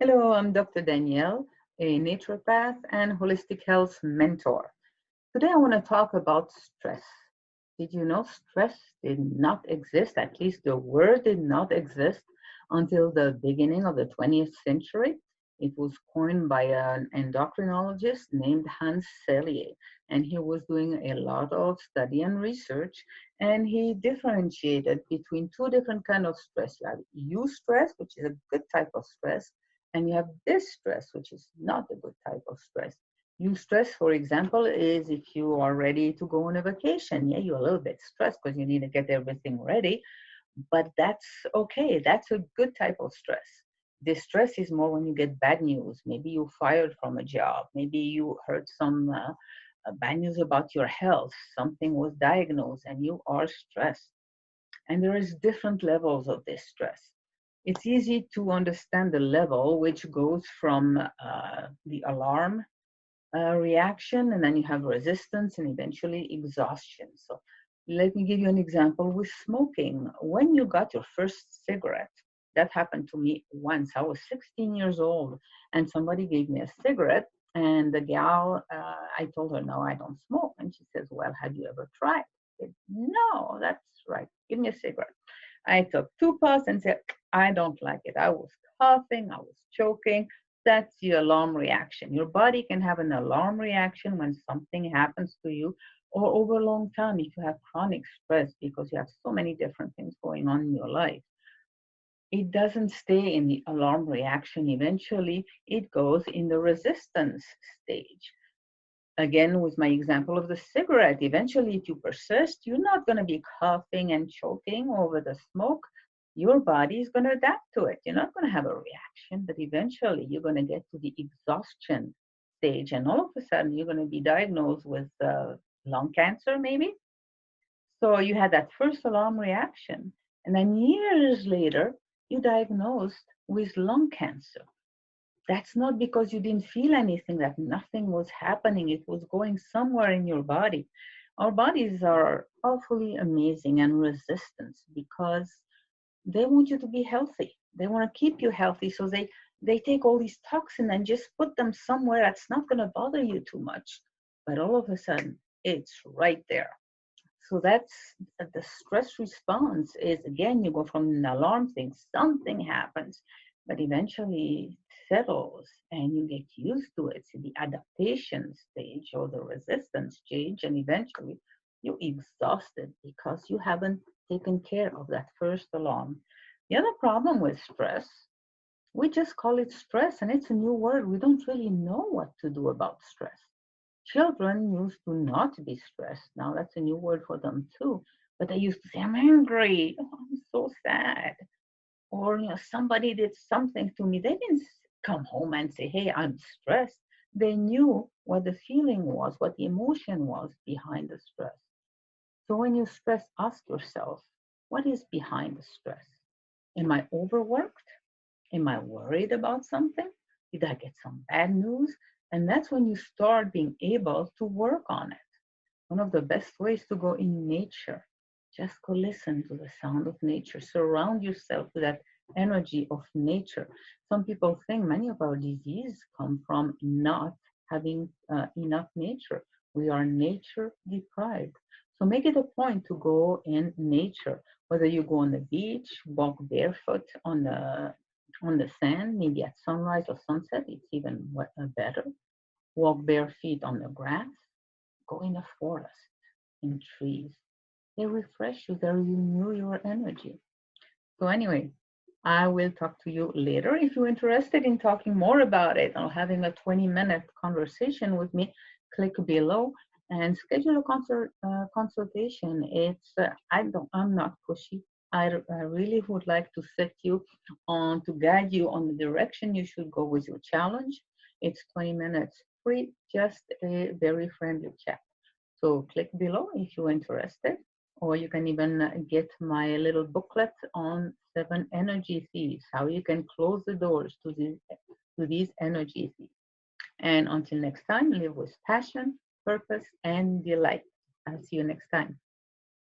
Hello, I'm Dr. Danielle, a naturopath and holistic health mentor. Today I want to talk about stress. Did you know stress did not exist? At least the word did not exist until the beginning of the 20th century. It was coined by an endocrinologist named Hans Selye, and he was doing a lot of study and research, and he differentiated between two different kinds of stress. You have eustress, which is a good type of stress, and you have distress, which is not a good type of stress. Eustress, for example, is if you are ready to go on a vacation. Yeah, you're a little bit stressed because you need to get everything ready, but that's okay. That's a good type of stress. Distress is more when you get bad news. Maybe you fired from a job. Maybe you heard some bad news about your health. Something was diagnosed and you are stressed. And there is different levels of this stress. It's easy to understand the level, which goes from the alarm reaction, and then you have resistance and eventually exhaustion. So let me give you an example with smoking. When you got your first cigarette, that happened to me once. I was 16 years old and somebody gave me a cigarette, and the gal, I told her, no, I don't smoke. And she says, well, have you ever tried? I said, no, that's right. Give me a cigarette. I took two puffs and said, I don't like it. I was coughing, I was choking. That's the alarm reaction. Your body can have an alarm reaction when something happens to you, or over a long time if you have chronic stress because you have so many different things going on in your life. It doesn't stay in the alarm reaction. Eventually, it goes in the resistance stage. Again, with my example of the cigarette, eventually, if you persist, you're not going to be coughing and choking over the smoke. Your body is going to adapt to it. You're not going to have a reaction, but eventually, you're going to get to the exhaustion stage, and all of a sudden, you're going to be diagnosed with lung cancer, maybe. So you had that first alarm reaction, and then years later, you diagnosed with lung cancer. That's not because you didn't feel anything, that nothing was happening. It was going somewhere in your body. Our bodies are awfully amazing and resistant because they want you to be healthy. They want to keep you healthy. So they take all these toxins and just put them somewhere that's not going to bother you too much. But all of a sudden, it's right there. So that's the stress response is, again, you go from an alarm thing, something happens, but eventually settles and you get used to it. So the adaptation stage or the resistance stage, and eventually you're exhausted because you haven't taken care of that first alarm. The other problem with stress, we just call it stress, and it's a new word. We don't really know what to do about stress. Children used to not be stressed. Now that's a new word for them too. But they used to say, I'm angry. Oh, I'm so sad. Or, somebody did something to me. They didn't come home and say, hey, I'm stressed. They knew what the feeling was, what the emotion was behind the stress. So when you stress, ask yourself, what is behind the stress? Am I overworked? Am I worried about something? Did I get some bad news? And that's when you start being able to work on it. One of the best ways to go in nature, just go listen to the sound of nature. Surround yourself with that energy of nature. Some people think many of our diseases come from not having enough nature. We are nature deprived. So make it a point to go in nature, whether you go on the beach, walk barefoot on the sand, maybe at sunrise or sunset, it's even better. Walk bare feet on the grass, go in a forest, in trees. They refresh you, they renew your energy. So anyway, I will talk to you later. If you're interested in talking more about it or having a 20-minute conversation with me, click below and schedule a consultation. I'm not pushy. I really would like to set you on, to guide you on the direction you should go with your challenge. It's 20 minutes free, just a very friendly chat. So click below if you're interested, or you can even get my little booklet on 7 energy thieves, how you can close the doors to these energy thieves. And until next time, live with passion, purpose, and delight. I'll see you next time.